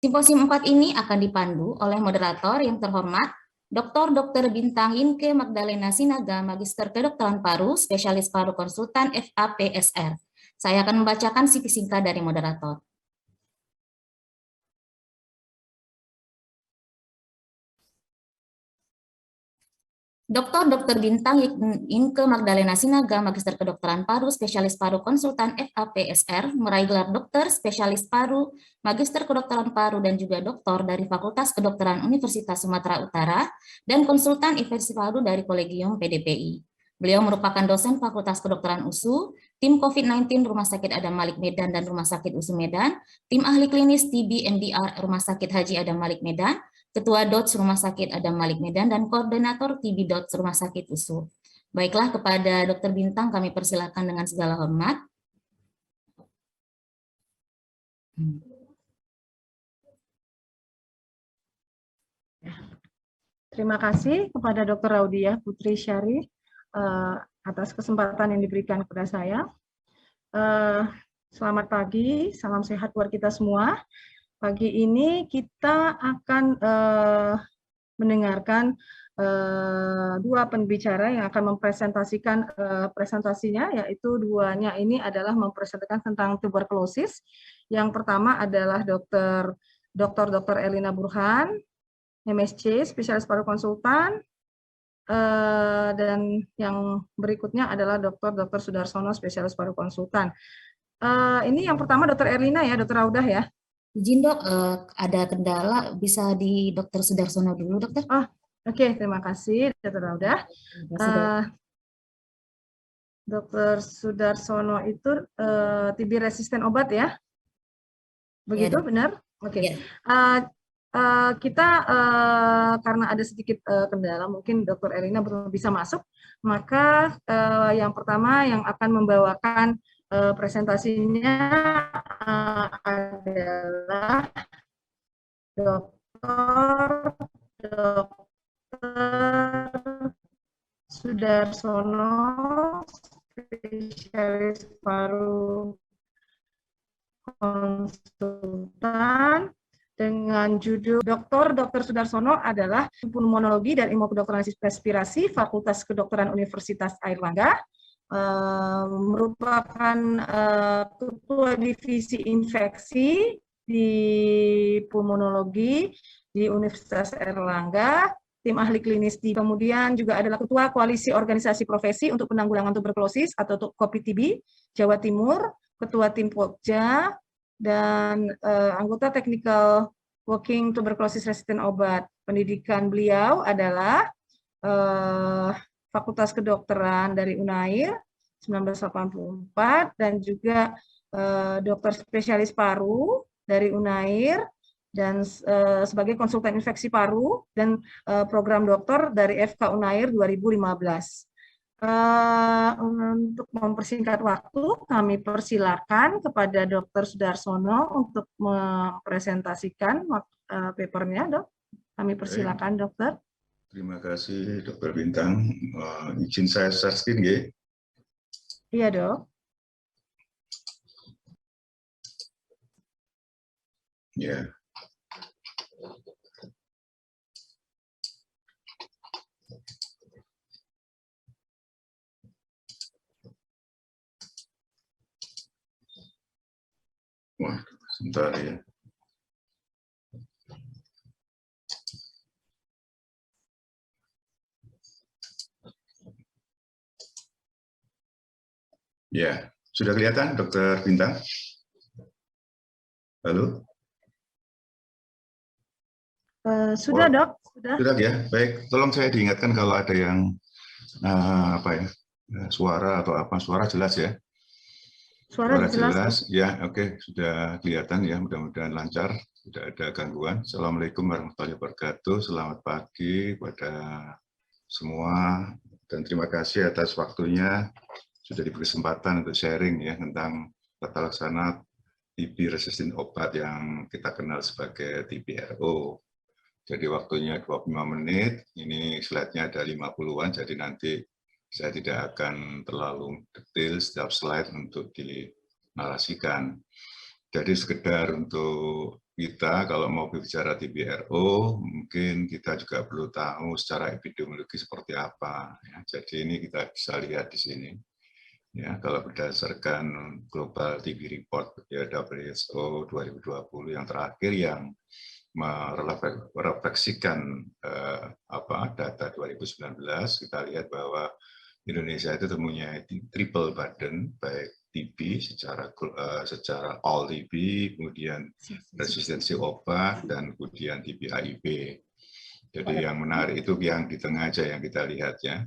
Simposium 4 ini akan dipandu oleh moderator yang terhormat Dr. Dr. Bintang Inke Magdalena Sinaga, Magister Kedokteran Paru, Spesialis Paru Konsultan FAPSR. Saya akan membacakan CV singkat dari moderator. Dr. Bintang Inke Magdalena Sinaga, Magister Kedokteran Paru, Spesialis Paru Konsultan FAPSR, meraih gelar dokter, spesialis paru, Magister Kedokteran Paru, dan juga doktor dari Fakultas Kedokteran Universitas Sumatera Utara, dan konsultan infeksi paru dari Kolegium PDPI. Beliau merupakan dosen Fakultas Kedokteran USU, tim COVID-19 Rumah Sakit Adam Malik Medan dan Rumah Sakit USU Medan, tim ahli klinis TB MDR Rumah Sakit Haji Adam Malik Medan, Ketua DOTS Rumah Sakit Adam Malik Medan, dan Koordinator TB DOTS Rumah Sakit USU. Baiklah, kepada Dr. Bintang kami persilakan dengan segala hormat. Terima kasih kepada Dr. Raudiah Putri Syarih atas kesempatan yang diberikan kepada saya. Selamat pagi, salam sehat buat kita semua. Pagi ini kita akan mendengarkan dua pembicara yang akan mempresentasikan presentasinya, yaitu duanya ini adalah mempresentasikan tentang tuberkulosis. Yang pertama adalah Dr. Elina Burhan, MSc, spesialis paru konsultan, dan yang berikutnya adalah Dr. Sudarsono, spesialis paru konsultan. Ini yang pertama Dr. Erlina ya, Dr. Raudah ya. Izin dok, ada kendala, bisa di Dr. Sudarsono dulu dokter. Oke, terima kasih Dr. Raudah. Dr. Sudarsono itu TB resisten obat ya? Begitu, ya, benar? Oke. Ya. Kita karena ada sedikit kendala, mungkin Dr. Elina belum bisa masuk, maka yang pertama yang akan membawakan presentasinya adalah Dr. Sudarsono, spesialis paru konsultan, dengan judul Dr. Sudarsono adalah pulmonologi dan ilmu kedokteran respirasi Fakultas Kedokteran Universitas Airlangga, merupakan ketua divisi infeksi di pulmonologi di Universitas Airlangga, tim ahli klinis di, kemudian juga adalah ketua koalisi organisasi profesi untuk penanggulangan tuberkulosis atau KOPI-TB Jawa Timur, ketua tim Pokja, dan anggota technical working tuberculosis resistant obat. Pendidikan beliau adalah Fakultas Kedokteran dari Unair 1984 dan juga dokter spesialis paru dari Unair dan sebagai konsultan infeksi paru dan program dokter dari FK Unair 2015. Untuk mempersingkat waktu, kami persilakan kepada Dr. Sudarsono untuk mempresentasikan papernya, dok. Kami persilakan, dokter. Terima kasih, Dr. Bintang. Izin saya share screen, ya? Iya, dok. Ya. Wah, sebentar ya. Ya, sudah kelihatan Dr. Bintang? Halo? Sudah, dok. Sudah ya, baik. Tolong saya diingatkan kalau ada yang suara atau apa, suara jelas ya? Suara jelas, ya, oke, sudah kelihatan ya, mudah-mudahan lancar, tidak ada gangguan. Assalamualaikum warahmatullahi wabarakatuh, selamat pagi kepada semua, dan terima kasih atas waktunya, sudah diberi kesempatan untuk sharing ya tentang tata laksana TB resisten obat yang kita kenal sebagai TBRO. Jadi waktunya 25 menit, ini slide-nya ada 50-an, jadi nanti saya tidak akan terlalu detail setiap slide untuk dinarasikan. Jadi sekedar untuk kita kalau mau bicara TBRO, mungkin kita juga perlu tahu secara epidemiologi seperti apa. Ya. Jadi ini kita bisa lihat di sini. Ya, kalau berdasarkan Global TB Report ya, WHO 2020 yang terakhir yang merefleksikan data 2019, kita lihat bahwa Indonesia itu mempunyai triple burden, baik TB secara all TB, kemudian resistensi obat, dan kemudian TB HIV. Jadi yang menarik itu yang di tengah aja yang kita lihat ya.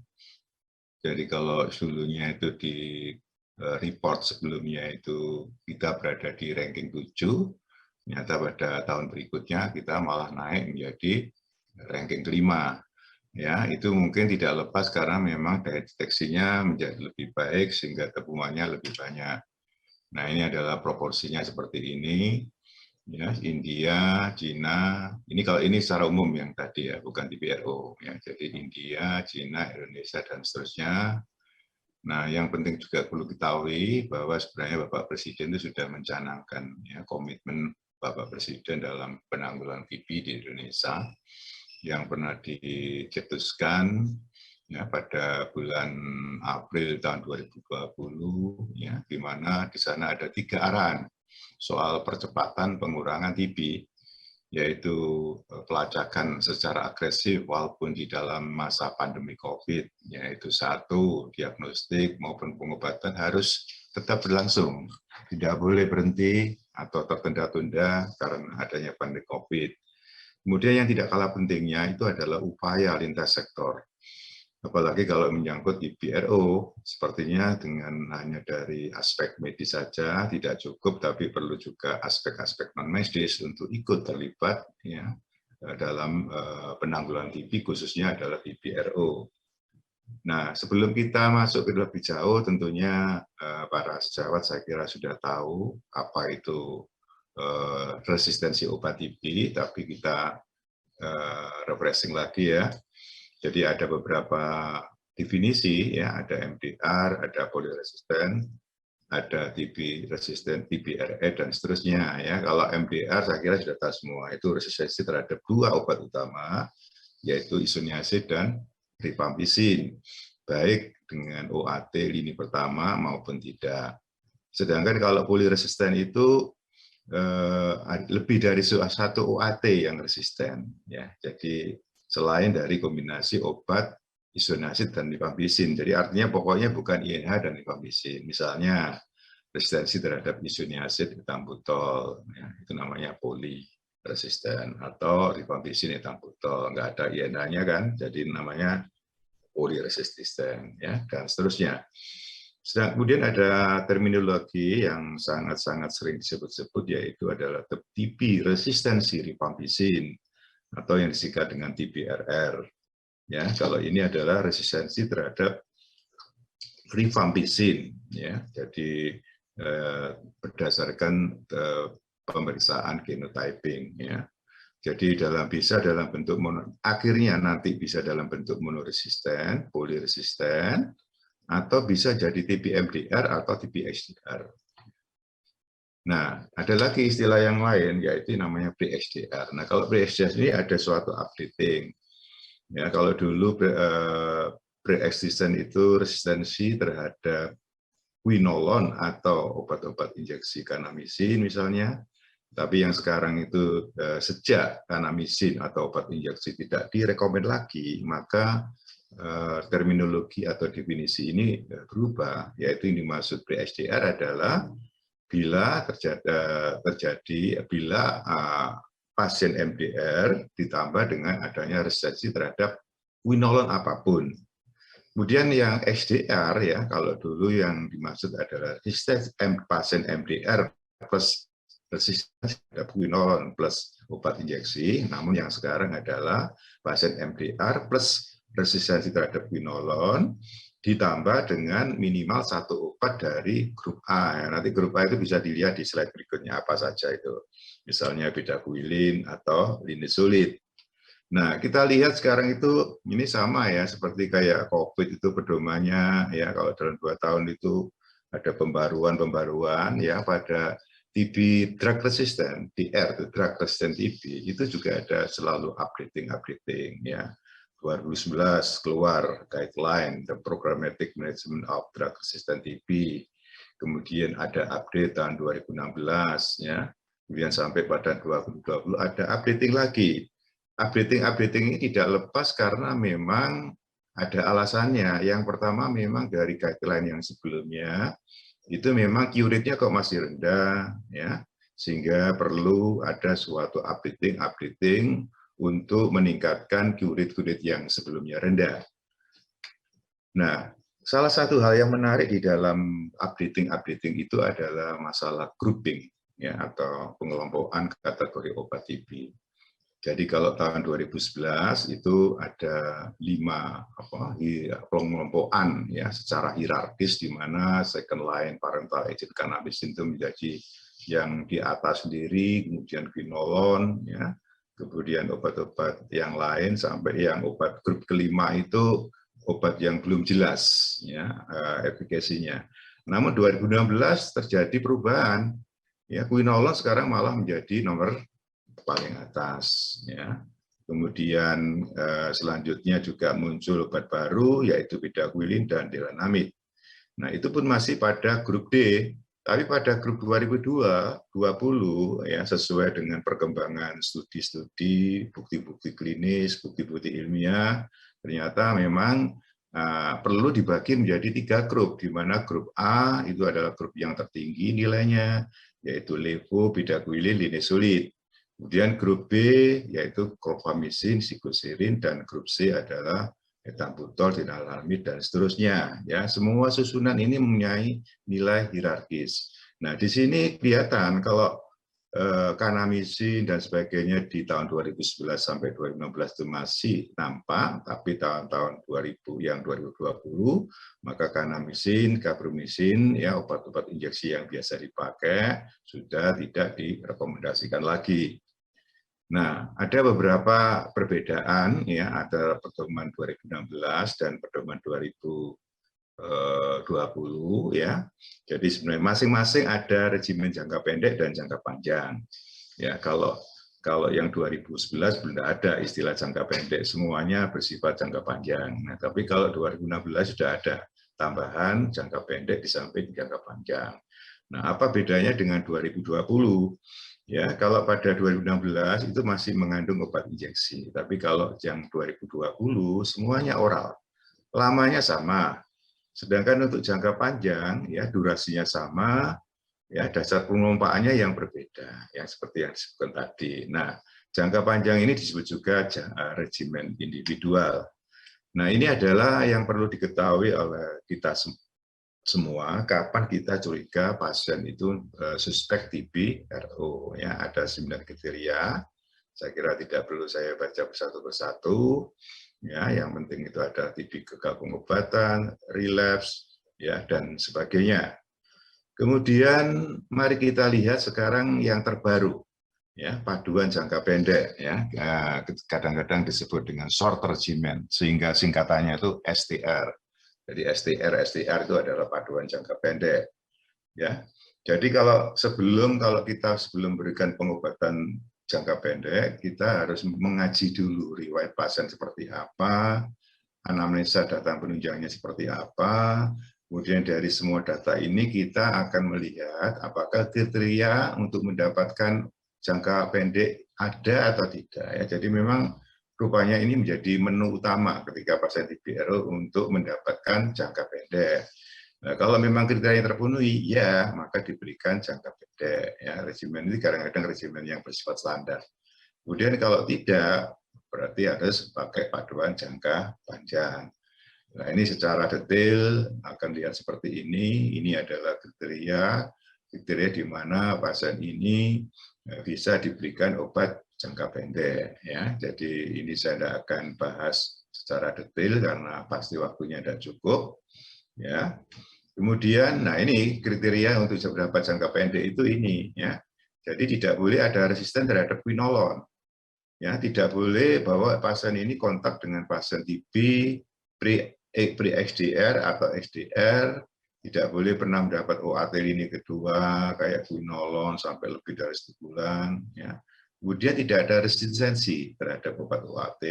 Jadi kalau dulunya itu di report sebelumnya itu kita berada di ranking 7, ternyata pada tahun berikutnya kita malah naik menjadi ranking 5. Ya, itu mungkin tidak lepas karena memang daya deteksinya menjadi lebih baik sehingga temuannya lebih banyak. Nah, ini adalah proporsinya seperti ini. Ya, India, Cina, ini kalau ini secara umum yang tadi ya, bukan TBRO. Ya, jadi India, Cina, Indonesia, dan seterusnya. Nah, yang penting juga perlu diketahui bahwa sebenarnya Bapak Presiden itu sudah mencanangkan ya, komitmen Bapak Presiden dalam penanggulangan TB di Indonesia yang pernah dicetuskan ya, pada bulan April tahun 2020, ya, di mana di sana ada 3 arahan soal percepatan pengurangan TB, yaitu pelacakan secara agresif walaupun di dalam masa pandemi COVID, yaitu 1, diagnostik maupun pengobatan harus tetap berlangsung, tidak boleh berhenti atau tertunda-tunda karena adanya pandemi COVID. Kemudian yang tidak kalah pentingnya itu adalah upaya lintas sektor. Apalagi kalau menyangkut TBRO, sepertinya dengan hanya dari aspek medis saja tidak cukup, tapi perlu juga aspek-aspek non-medis untuk ikut terlibat ya, dalam penanggulangan TB, khususnya adalah TBRO. Nah, sebelum kita masuk ke lebih jauh, tentunya para sejawat saya kira sudah tahu apa itu resistensi obat TB, tapi kita refreshing lagi ya. Jadi ada beberapa definisi ya, ada MDR, ada poliresisten, ada TB resisten, TBRE, dan seterusnya ya. Kalau MDR saya kira sudah tahu semua, itu resistensi terhadap 2 obat utama, yaitu isoniazid dan rifampicin, baik dengan OAT lini pertama maupun tidak. Sedangkan kalau poliresisten itu lebih dari 1 OAT yang resisten ya. Jadi selain dari kombinasi obat isoniazid dan rifampicin. Jadi artinya pokoknya bukan INH dan rifampicin. Misalnya resistensi terhadap isoniazid etambutol, ya, itu namanya poliresisten, atau rifampicin etambutol, nggak ada INH-nya kan, jadi namanya poliresisten ya, dan seterusnya. Kemudian ada terminologi yang sangat-sangat sering disebut-sebut, yaitu adalah TB resistensi rifampicin atau yang disingkat dengan TBRR. Ya, kalau ini adalah resistensi terhadap rifampicin. Ya, jadi berdasarkan pemeriksaan genotyping. Ya. Jadi bisa dalam bentuk akhirnya nanti bisa dalam bentuk monoresisten, poliresisten, atau bisa jadi TB MDR atau TB HDR. Nah, ada lagi istilah yang lain, yaitu namanya pre-HDR. Nah, kalau pre-HDR ini ada suatu updating. Ya, kalau dulu pre-existent itu resistensi terhadap quinolone atau obat-obat injeksi kanamisin misalnya. Tapi yang sekarang itu sejak kanamisin atau obat injeksi tidak direkomend lagi, maka terminologi atau definisi ini berubah, yaitu yang dimaksud pre-HDR adalah bila pasien MDR ditambah dengan adanya resistensi terhadap quinolone apapun. Kemudian yang HDR ya, kalau dulu yang dimaksud adalah resistensi pasien MDR plus resistensi terhadap quinolone plus obat injeksi, namun yang sekarang adalah pasien MDR plus resistensi terhadap quinolone ditambah dengan minimal 1 obat dari grup A. Nanti grup A itu bisa dilihat di slide berikutnya apa saja itu. Misalnya bedaquiline atau linezolid. Nah, kita lihat sekarang itu ini sama ya, seperti kayak COVID itu pedomannya ya, kalau dalam 2 tahun itu ada pembaruan ya pada TB drug resistant, DR, drug resistant TB, itu juga ada selalu updating ya. 2011 keluar guideline the programmatic management of drug resistant TB. Kemudian ada update tahun 2016 ya. Kemudian sampai pada 2020 ada updating lagi. Updating ini tidak lepas karena memang ada alasannya. Yang pertama memang dari guideline yang sebelumnya itu memang cure rate-nya kok masih rendah ya, sehingga perlu ada suatu updating untuk meningkatkan cure rate yang sebelumnya rendah. Nah, salah satu hal yang menarik di dalam updating itu adalah masalah grouping ya, atau pengelompokan kategori obat TB. Jadi kalau tahun 2011 itu ada 5 pengelompokan ya secara hierarkis, di mana second line parental agent cannabis itu menjadi yang di atas sendiri, kemudian quinolone ya, kemudian obat-obat yang lain sampai yang obat grup kelima itu obat yang belum jelas ya efikasinya. Namun 2016 terjadi perubahan ya, quinolone sekarang malah menjadi nomor paling atas ya. Kemudian selanjutnya juga muncul obat baru yaitu bedaquiline dan dilanamid. Nah, itu pun masih pada grup D, tapi pada grup 2020 ya, sesuai dengan perkembangan studi-studi, bukti-bukti klinis, bukti-bukti ilmiah, ternyata memang perlu dibagi menjadi 3 grup, di mana grup A itu adalah grup yang tertinggi nilainya, yaitu levo, bedaquiline, linezolid. Kemudian grup B yaitu clofamicin, psilocybin, dan grup C adalah ethambutol, dilanamid, dan seterusnya. Ya, semua susunan ini mempunyai nilai hierarkis. Nah, di sini kelihatan kalau kanamisin dan sebagainya di tahun 2011 sampai 2016 itu masih nampak, tapi tahun-tahun 2020 maka kanamisin, gabromicin ya, obat-obat injeksi yang biasa dipakai sudah tidak direkomendasikan lagi. Nah, ada beberapa perbedaan ya, ada pedoman 2016 dan pedoman 2020 ya. Jadi sebenarnya masing-masing ada regimen jangka pendek dan jangka panjang. Ya, kalau yang 2011 belum ada istilah jangka pendek, semuanya bersifat jangka panjang. Nah, tapi kalau 2016 sudah ada tambahan jangka pendek di samping jangka panjang. Nah, apa bedanya dengan 2020? Ya, kalau pada 2016 itu masih mengandung obat injeksi, tapi kalau yang 2020 semuanya oral, lamanya sama. Sedangkan untuk jangka panjang, ya durasinya sama, ya dasar pengelompaannya yang berbeda, yang seperti yang disebutkan tadi. Nah, jangka panjang ini disebut juga regimen individual. Nah, ini adalah yang perlu diketahui oleh kita semua, kapan kita curiga pasien itu suspek TB RO ya, ada 9 kriteria. Saya kira tidak perlu saya baca satu persatu ya, yang penting itu ada TB gagal pengobatan, relapse ya, dan sebagainya. Kemudian mari kita lihat sekarang yang terbaru ya, paduan jangka pendek ya, kadang-kadang disebut dengan short regimen, sehingga singkatannya itu STR. Jadi STR itu adalah paduan jangka pendek. Ya, jadi kalau kita sebelum berikan pengobatan jangka pendek, kita harus mengaji dulu riwayat pasien seperti apa, anamnesa datang penunjangnya seperti apa. Kemudian dari semua data ini kita akan melihat apakah kriteria untuk mendapatkan jangka pendek ada atau tidak. Ya, jadi memang rupanya ini menjadi menu utama ketika pasien TB RO untuk mendapatkan jangka pendek. Nah, kalau memang kriteria terpenuhi, ya maka diberikan jangka pendek. Ya, regimen ini kadang-kadang regimen yang bersifat standar. Kemudian kalau tidak, berarti harus pakai paduan jangka panjang. Nah, ini secara detail akan lihat seperti ini. Ini adalah kriteria di mana pasien ini bisa diberikan obat jangka pendek ya. Jadi ini saya tidak akan bahas secara detail karena pasti waktunya tidak cukup ya. Kemudian nah ini kriteria untuk beberapa jangka pendek itu ini ya. Jadi tidak boleh ada resisten terhadap quinolone. Ya, tidak boleh bahwa pasien ini kontak dengan pasien TB pre-XDR atau XDR Tidak boleh pernah mendapat OAT lini kedua kayak quinolone sampai lebih dari 1 bulan. Ya. Kemudian tidak ada resistensi terhadap obat OAT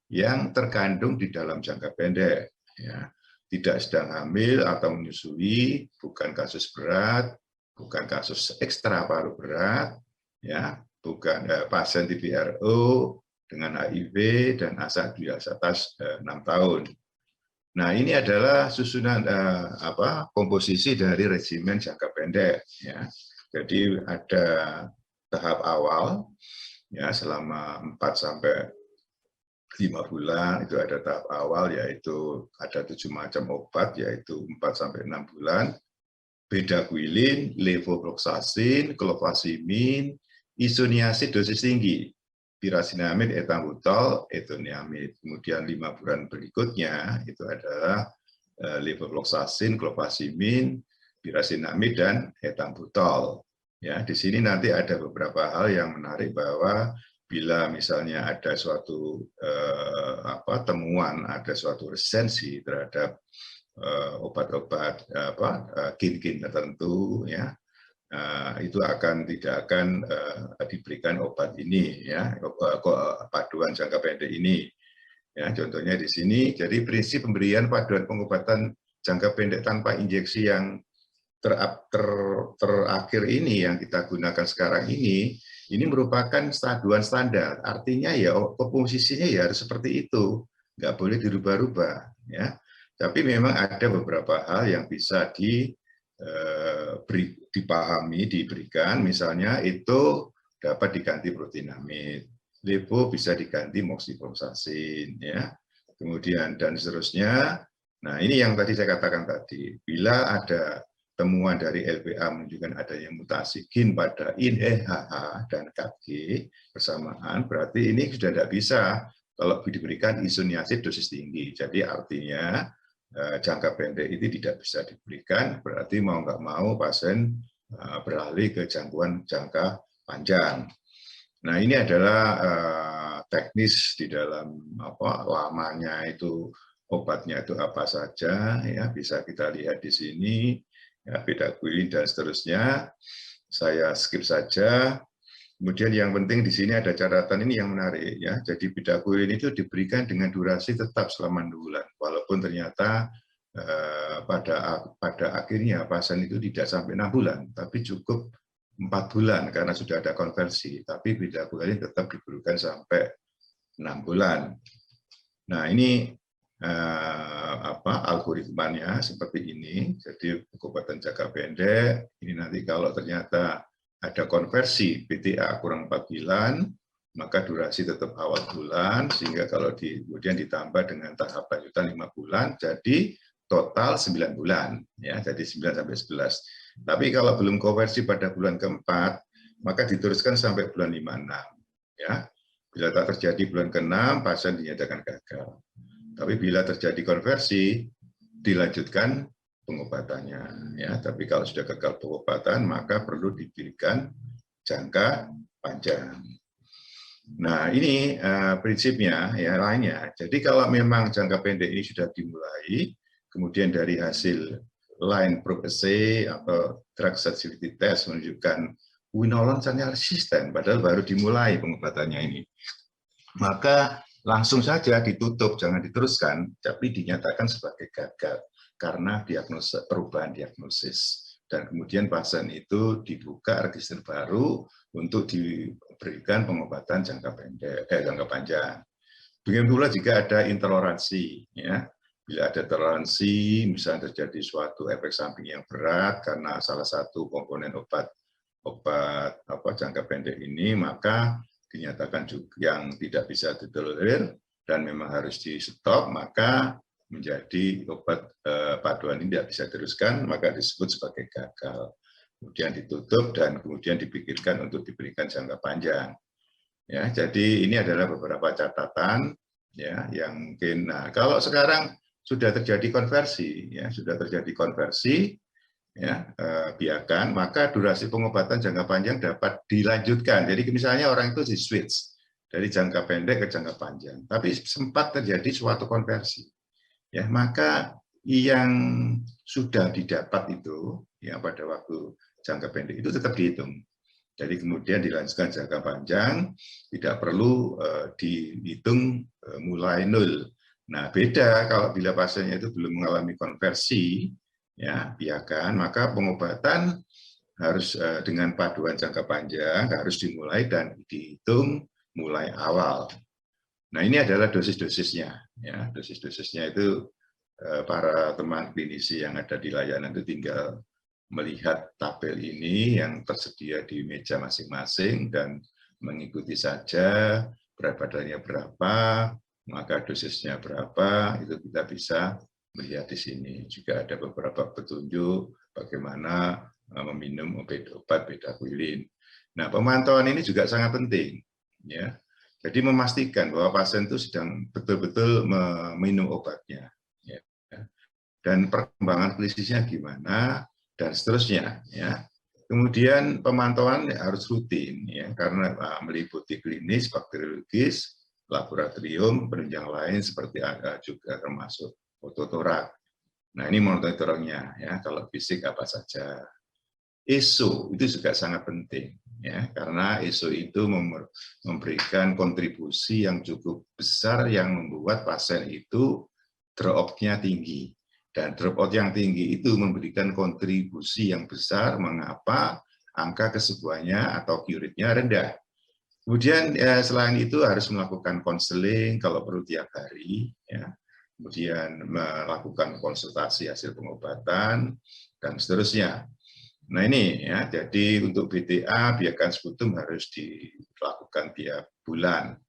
yang terkandung di dalam jangka pendek. Ya. Tidak sedang hamil atau menyusui, bukan kasus berat, bukan kasus ekstra paru berat, ya, bukan pasien TBRO dengan HIV dan asa di atas 6 tahun. Nah, ini adalah susunan komposisi dari regimen jangka pendek. Ya. Jadi ada tahap awal, ya, selama 4 sampai 5 bulan itu ada tahap awal, yaitu ada 7 macam obat, yaitu 4 sampai 6 bulan. Bedaquiline, levofloxacin, clofazimine, isoniazid dosis tinggi, pirazinamid, etambutol, etoniamid. Kemudian 5 bulan berikutnya itu adalah levofloxacin, clofazimine, pirazinamid, dan etambutol. Ya, di sini nanti ada beberapa hal yang menarik bahwa bila misalnya ada suatu temuan, ada suatu resistensi terhadap obat-obat kin-kin tertentu, ya, itu tidak akan diberikan obat ini, ya, paduan jangka pendek ini. Ya, contohnya di sini, jadi prinsip pemberian paduan pengobatan jangka pendek tanpa injeksi yang terakhir ini yang kita gunakan sekarang ini merupakan paduan standar. Artinya ya komposisinya ya harus seperti itu, nggak boleh dirubah-rubah, ya. Tapi memang ada beberapa hal yang bisa dipahami, diberikan, misalnya itu dapat diganti proteinamid, levo bisa diganti moxifloxacin, ya, kemudian dan seterusnya. Nah, ini yang tadi saya katakan tadi, bila ada temuan dari LPA menunjukkan adanya mutasi gen pada INHH dan KG bersamaan, berarti ini sudah tidak bisa kalau diberikan isoniazid dosis tinggi. Jadi artinya jangka pendek ini tidak bisa diberikan, berarti mau nggak mau pasien beralih ke jangkauan jangka panjang. Nah, ini adalah teknis di dalam lamanya itu obatnya itu apa saja, ya, bisa kita lihat di sini, ya, bedaquiline dan seterusnya. Saya skip saja. Kemudian yang penting di sini ada catatan ini yang menarik, ya. Jadi bedaquiline itu diberikan dengan durasi tetap selama 6 bulan, walaupun ternyata pada akhirnya pasien itu tidak sampai 6 bulan, tapi cukup 4 bulan karena sudah ada konversi. Tapi bedaquiline tetap diberikan sampai 6 bulan. Nah, ini algoritmanya seperti ini. Jadi pengobatan jangka pendek ini nanti kalau ternyata ada konversi PTA kurang 4 bulan, maka durasi tetap awal bulan, sehingga kalau kemudian ditambah dengan tahap lanjutan 5 bulan, jadi total 9 bulan, ya, jadi 9 sampai 11. Tapi kalau belum konversi pada bulan keempat, maka diteruskan sampai bulan 5-6. Ya. Bila tak terjadi bulan ke-6, pasien dinyatakan gagal. Tapi bila terjadi konversi, dilanjutkan pengobatannya, ya. Tapi kalau sudah gagal pengobatan, maka perlu diberikan jangka panjang. Nah, ini prinsipnya, ya, lainnya. Jadi kalau memang jangka pendek ini sudah dimulai, kemudian dari hasil line probe assay atau drug sensitivity test menunjukkan quinolone ternyata resisten, padahal baru dimulai pengobatannya ini, maka langsung saja ditutup, jangan diteruskan, tapi dinyatakan sebagai gagal karena perubahan diagnosis. Dan kemudian pasien itu dibuka register baru untuk diberikan pengobatan jangka panjang. Begitu pula jika ada intoleransi, ya. Bila ada toleransi, misalnya terjadi suatu efek samping yang berat karena salah satu komponen obat jangka pendek ini, maka dinyatakan juga yang tidak bisa ditolerir dan memang harus di stop, maka menjadi obat paduan ini tidak bisa diteruskan, maka disebut sebagai gagal. Kemudian ditutup dan kemudian dipikirkan untuk diberikan jangka panjang. Ya, jadi ini adalah beberapa catatan, ya, yang mungkin. Nah, kalau sekarang sudah terjadi konversi, ya, biarkan, maka durasi pengobatan jangka panjang dapat dilanjutkan. Jadi misalnya orang itu di switch dari jangka pendek ke jangka panjang, tapi sempat terjadi suatu konversi, ya, maka yang sudah didapat itu ya pada waktu jangka pendek itu tetap dihitung. Jadi kemudian dilanjutkan jangka panjang, tidak perlu dihitung mulai nol. Nah, beda kalau bila pasiennya itu belum mengalami konversi, ya, piakan, maka pengobatan harus dengan paduan jangka panjang harus dimulai dan dihitung mulai awal. Nah, ini adalah dosis-dosisnya. Ya, dosis-dosisnya itu para teman klinisi yang ada di layanan itu tinggal melihat tabel ini yang tersedia di meja masing-masing dan mengikuti saja berat badannya berapa, maka dosisnya berapa, itu kita bisa melihat di sini. Juga ada beberapa petunjuk bagaimana meminum obat bedaquiline. Nah, pemantauan ini juga sangat penting, ya. Jadi memastikan bahwa pasien itu sedang betul-betul meminum obatnya, ya. Dan perkembangan klinisnya gimana, dan seterusnya, ya. Kemudian pemantauan harus rutin, ya, karena meliputi klinis, bakteriologis, laboratorium, penunjang lain seperti juga termasuk fototorak. Nah, ini monitoringnya, ya, kalau fisik apa saja. ESO itu juga sangat penting, ya, karena ESO itu memberikan kontribusi yang cukup besar yang membuat pasien itu drop-nya tinggi. Dan dropout yang tinggi itu memberikan kontribusi yang besar mengapa angka kesembuhannya atau cure rate-nya rendah. Kemudian selain itu harus melakukan konseling kalau perlu tiap hari, ya. Kemudian melakukan konsultasi hasil pengobatan dan seterusnya. Nah ini ya, jadi untuk BTA biarkan sputum harus dilakukan tiap bulan.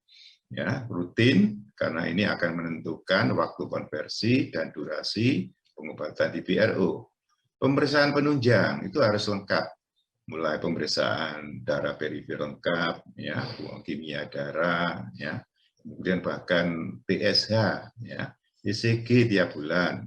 Ya, rutin karena ini akan menentukan waktu konversi dan durasi pengobatan di PRO. Pemeriksaan penunjang itu harus lengkap, mulai pemeriksaan darah perifer lengkap, ya, kimia darah, ya, kemudian bahkan PSH, ya, ECG tiap bulan,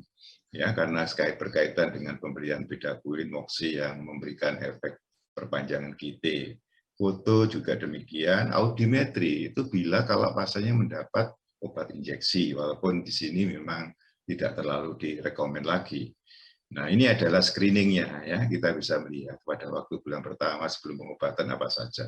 ya, karena berkaitan dengan pemberian bedaquiline moxi yang memberikan efek perpanjangan QT. Foto juga demikian, audiometri itu bila kalau pasiennya mendapat obat injeksi, walaupun di sini memang tidak terlalu direkomend lagi. Nah, ini adalah screeningnya, ya, kita bisa melihat pada waktu bulan pertama sebelum pengobatan apa saja.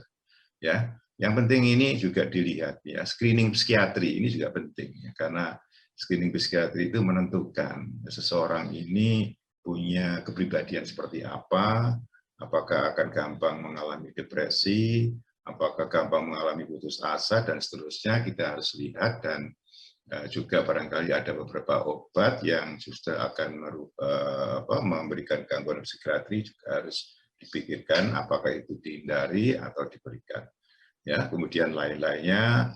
Ya, yang penting ini juga dilihat, ya, screening psikiatri ini juga penting, ya, karena screening psikiatri itu menentukan seseorang ini punya kepribadian seperti apa. Apakah akan gampang mengalami depresi, apakah gampang mengalami putus asa, dan seterusnya kita harus lihat. Dan juga barangkali ada beberapa obat yang justru akan memberikan gangguan psikiatri, juga harus dipikirkan apakah itu dihindari atau diberikan. Ya, kemudian lain-lainnya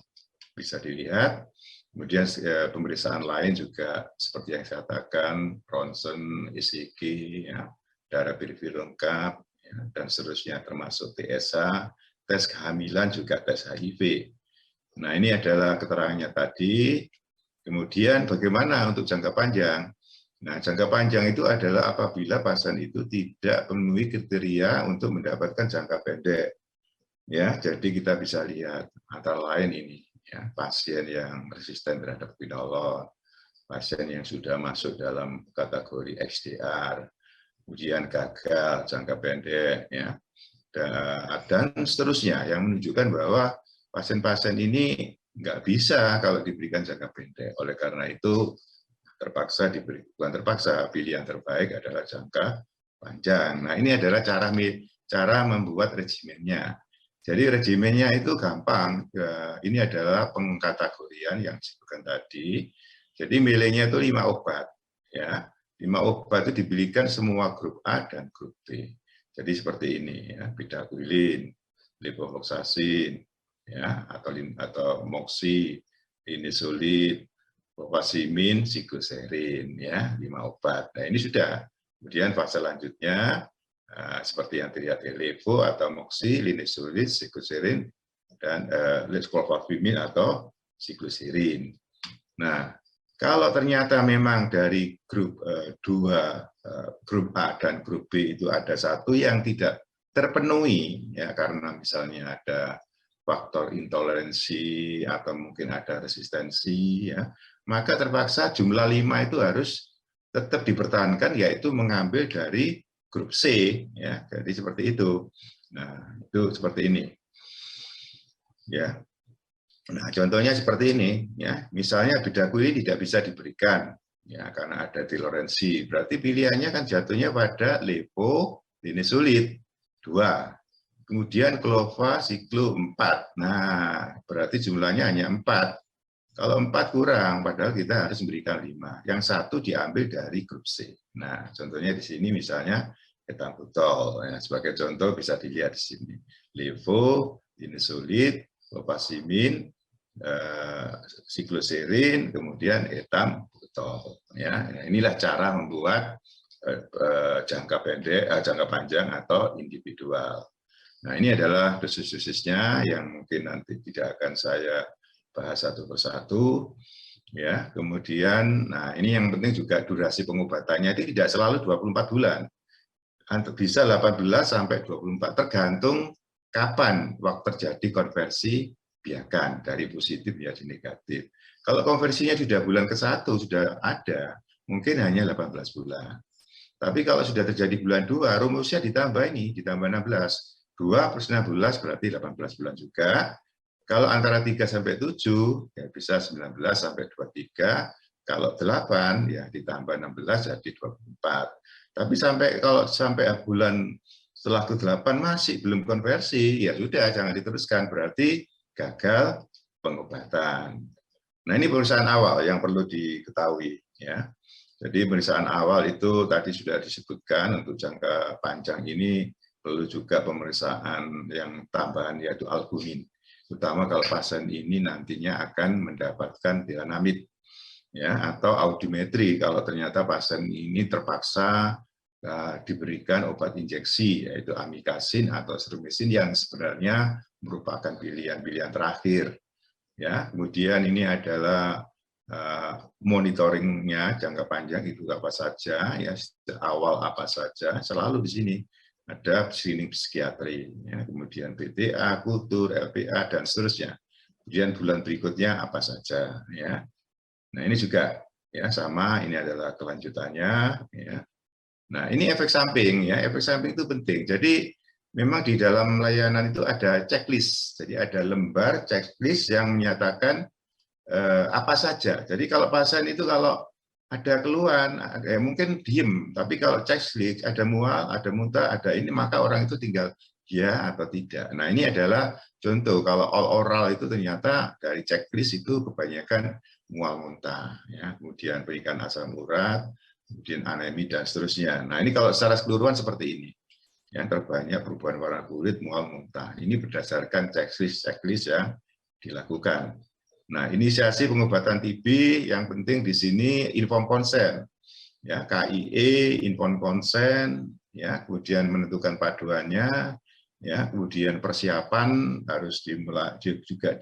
bisa dilihat. Kemudian pemeriksaan lain juga seperti yang saya katakan, ronsen, ECG, ya, darah perifer lengkap, dan seterusnya termasuk TSA, tes kehamilan juga tes HIV. Nah, ini adalah keterangannya tadi. Kemudian bagaimana untuk jangka panjang? Nah, jangka panjang itu adalah apabila pasien itu tidak memenuhi kriteria untuk mendapatkan jangka pendek. Ya, jadi kita bisa lihat antara lain ini, ya, pasien yang resisten terhadap quinolone, pasien yang sudah masuk dalam kategori XDR, ujian gagal jangka pendek, ya, dan seterusnya yang menunjukkan bahwa pasien-pasien ini nggak bisa kalau diberikan jangka pendek. Oleh karena itu terpaksa diberi, bukan terpaksa, pilihan terbaik adalah jangka panjang. Nah, ini adalah cara membuat regimennya. Jadi regimennya itu gampang. Ini adalah pengkategorian yang disebutkan tadi. Jadi milihnya itu 5 obat, ya. 5 obat itu diberikan semua grup A dan grup B. Jadi seperti ini, ya, bedaquiline, levofloxacin, ya, atau moxi, linezolid, clofazimine, psigoserin, ya, 5 obat. Nah, ini sudah. Kemudian fase selanjutnya seperti yang terlihat levo atau moxi, linezolid, psigoserin, dan clofazimine atau psigoserin. Nah, kalau ternyata memang dari grup grup A dan grup B itu ada satu yang tidak terpenuhi, ya, karena misalnya ada faktor intoleransi atau mungkin ada resistensi, ya, maka terpaksa jumlah 5 itu harus tetap dipertahankan, yaitu mengambil dari grup C, ya. Jadi seperti itu. Nah, itu seperti ini. Ya. Nah, contohnya seperti ini, ya. Misalnya Bedaquiline tidak bisa diberikan, ya, karena ada Lorenzi. Berarti pilihannya kan jatuhnya pada levolinisulid 2. Kemudian Clova Siklo 4. Nah, berarti jumlahnya hanya 4. Kalau 4 kurang, padahal kita harus memberikan 5. Yang 1 diambil dari grup C. Nah, contohnya di sini misalnya etambutol. Nah, sebagai contoh bisa dilihat di sini. Levolinisulid, clofasimin, sikloserin, kemudian etambutol. Ya, inilah cara membuat jangka pendek, jangka panjang atau individual. Nah, ini adalah dosis-dosisnya yang mungkin nanti tidak akan saya bahas satu persatu. Ya, kemudian, nah ini yang penting juga durasi pengobatannya itu tidak selalu 24 bulan. Bisa 18 sampai 24, tergantung kapan waktu terjadi konversi biakan dari positif menjadi negatif. Kalau konversinya sudah bulan ke-1 sudah ada, mungkin hanya 18 bulan. Tapi kalau sudah terjadi bulan 2, rumusnya ditambah ini, ditambah 16. 2 plus 16 berarti 18 bulan juga. Kalau antara 3 sampai 7, ya bisa 19 sampai 23. Kalau 8, ya ditambah 16 jadi 24. Tapi kalau sampai bulan setelah ke-8 masih belum konversi, ya sudah jangan diteruskan, berarti gagal pengobatan. Nah, ini pemeriksaan awal yang perlu diketahui, ya. Jadi pemeriksaan awal itu tadi sudah disebutkan, untuk jangka panjang ini perlu juga pemeriksaan yang tambahan, yaitu albumin. Terutama kalau pasien ini nantinya akan mendapatkan tiranamid, ya, atau audiometri kalau ternyata pasien ini terpaksa diberikan obat injeksi, yaitu amikasin atau streptomisin yang sebenarnya merupakan pilihan-pilihan terakhir. Ya, kemudian ini adalah monitoringnya jangka panjang itu apa saja, ya, awal apa saja, selalu di sini ada screening psikiatri, ya, kemudian PTA, kultur, LPA, dan seterusnya. Kemudian bulan berikutnya apa saja, ya. Nah, ini juga ya sama, ini adalah kelanjutannya, ya. Nah, ini efek samping, ya. Efek samping itu penting. Jadi memang di dalam layanan itu ada checklist. Jadi ada lembar checklist yang menyatakan apa saja. Jadi kalau pasien itu kalau ada keluhan, mungkin diem, tapi kalau checklist ada mual, ada muntah, ada ini, maka orang itu tinggal ya atau tidak. Nah, ini adalah contoh kalau all oral itu ternyata dari checklist itu kebanyakan mual muntah, ya. Kemudian berikan asam urat, kemudian anemi dan seterusnya. Nah, ini kalau secara keseluruhan seperti ini. Yang terbanyak perubahan warna kulit, mual muntah. Ini berdasarkan checklist yang dilakukan. Nah, inisiasi pengobatan TB yang penting di sini inform consent, ya, KIE, inform consent, ya, kemudian menentukan paduannya, ya, kemudian persiapan harus dimulai juga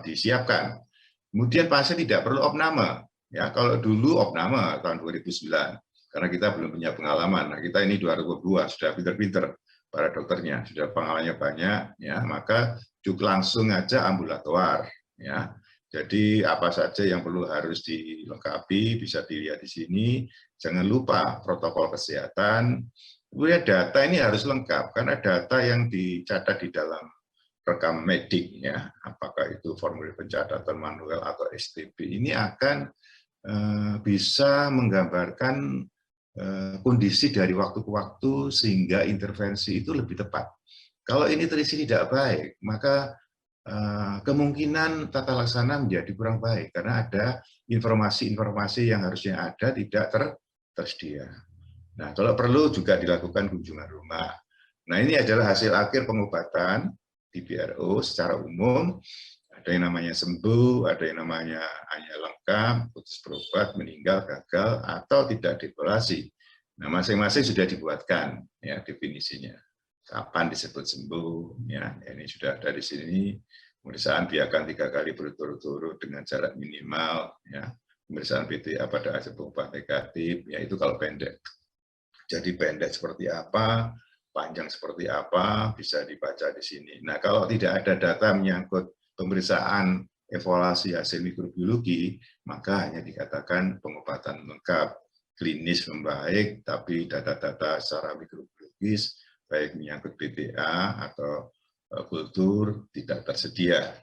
disiapkan. Kemudian pasien tidak perlu opname, ya, kalau dulu opname tahun 2009, karena kita belum punya pengalaman. Nah, kita ini 2002 sudah pinter-pinter para dokternya, sudah pengalamannya banyak, ya, maka cukup langsung aja ambulatoar, ya. Jadi apa saja yang perlu harus dilengkapi bisa dilihat di sini. Jangan lupa protokol kesehatan. Kemudian data ini harus lengkap karena data yang dicatat di dalam rekam medik, ya, apakah itu formulir pencatatan manual atau STP, ini akan bisa menggambarkan kondisi dari waktu ke waktu sehingga intervensi itu lebih tepat. Kalau ini terisi tidak baik, maka kemungkinan tata laksana menjadi kurang baik karena ada informasi-informasi yang harusnya ada tidak tersedia. Nah, kalau perlu juga dilakukan kunjungan rumah. Nah, ini adalah hasil akhir pengobatan di BRO secara umum. Ada yang namanya sembuh, ada yang namanya hanya lengkap, putus berobat, meninggal, gagal, atau tidak dievaluasi. Nah, masing-masing sudah dibuatkan, ya, definisinya. Kapan disebut sembuh, ya, ini sudah ada di sini. Pemeriksaan biakan 3 kali berturut-turut dengan jarak minimal, ya. Pemeriksaan PTA pada hasil pengobatan negatif, ya, itu kalau pendek. Jadi pendek seperti apa, panjang seperti apa, bisa dibaca di sini. Nah, kalau tidak ada data menyangkut pemeriksaan evaluasi hasil mikrobiologi, maka hanya dikatakan pengobatan lengkap, klinis membaik, tapi data-data secara mikrobiologis, baik menyangkut BPA atau kultur, tidak tersedia.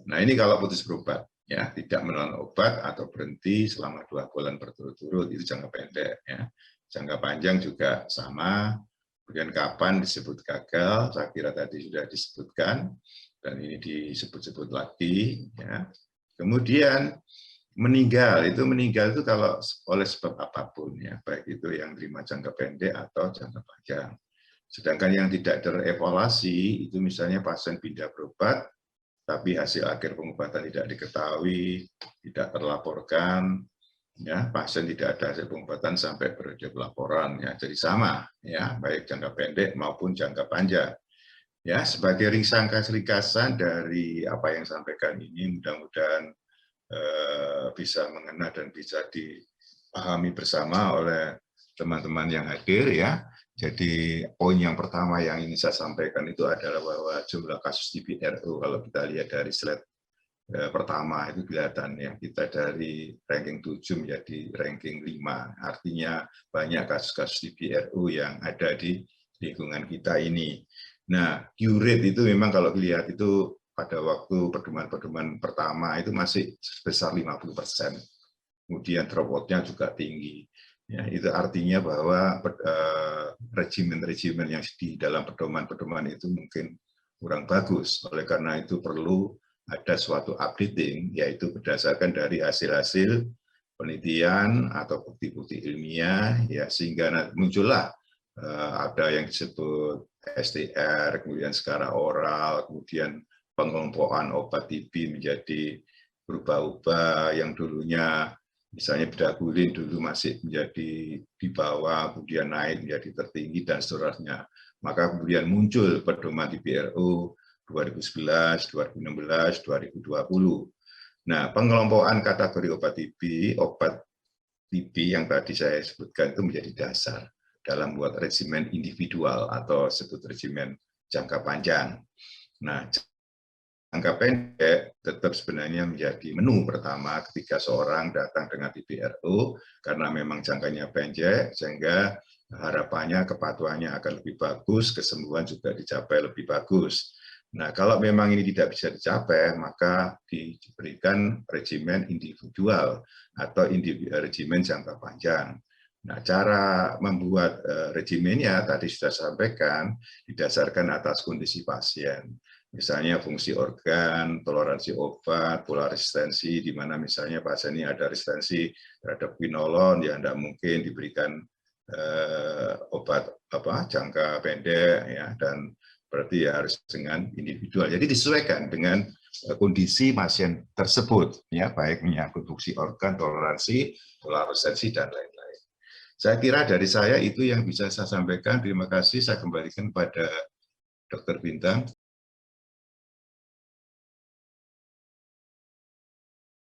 Nah, ini kalau putus berobat, ya, tidak menelan obat atau berhenti selama 2 bulan berturut-turut, itu jangka pendek. Ya. Jangka panjang juga sama. Kemudian kapan disebut gagal, saya kira tadi sudah disebutkan, dan ini disebut-sebut lagi. Ya. Kemudian meninggal itu kalau oleh sebab apapun, ya, baik itu yang terima jangka pendek atau jangka panjang. Sedangkan yang tidak terevaluasi itu misalnya pasien pindah berobat, tapi hasil akhir pengobatan tidak diketahui, tidak terlaporkan, ya, pasien tidak ada hasil pengobatan sampai periode pelaporan, ya, jadi sama, ya, baik jangka pendek maupun jangka panjang. Ya, sebagai ringkasan dari apa yang sampaikan ini, mudah-mudahan bisa mengena dan bisa dipahami bersama oleh teman-teman yang hadir, ya. Jadi poin yang pertama yang ingin saya sampaikan itu adalah bahwa jumlah kasus DPRO, kalau kita lihat dari slide pertama itu kelihatan, ya, kita dari ranking 7 menjadi ranking 5, artinya banyak kasus-kasus DPRO yang ada di lingkungan kita ini. Nah, cure rate itu memang kalau dilihat itu pada waktu pedoman-pedoman pertama itu masih sebesar 50%, kemudian drop-out-nya juga tinggi. Ya, itu artinya bahwa regimen-regimen yang di dalam pedoman-pedoman itu mungkin kurang bagus. Oleh karena itu perlu ada suatu updating, yaitu berdasarkan dari hasil-hasil penelitian atau bukti-bukti ilmiah, ya, sehingga muncullah ada yang disebut STR, kemudian skala oral, kemudian pengelompokan obat TB menjadi berubah-ubah, yang dulunya misalnya bedagulin dulu masih menjadi di bawah, kemudian naik menjadi tertinggi, dan seterusnya. Maka kemudian muncul pedoman DPRO 2011, 2016, 2020. Nah, pengelompokan kategori obat TB yang tadi saya sebutkan itu menjadi dasar dalam buat regimen individual atau sebut regimen jangka panjang. Nah, jangka pendek tetap sebenarnya menjadi menu pertama ketika seorang datang dengan DPRO, karena memang jangkanya pendek, sehingga harapannya kepatuhannya akan lebih bagus, kesembuhan juga dicapai lebih bagus. Nah, kalau memang ini tidak bisa dicapai, maka diberikan regimen individual atau regimen jangka panjang. Nah, cara membuat regimennya tadi sudah sampaikan, didasarkan atas kondisi pasien. Misalnya fungsi organ, toleransi obat, pola resistensi, di mana misalnya pasien ini ada resistensi terhadap quinolon, ya tidak mungkin diberikan obat jangka pendek, ya, dan berarti ya harus dengan individual. Jadi disesuaikan dengan kondisi pasien tersebut, ya, baik menyangkut fungsi organ, toleransi, pola resistensi, dan lain-lain. Saya kira dari saya itu yang bisa saya sampaikan. Terima kasih. Saya kembalikan pada Dr. Bintang.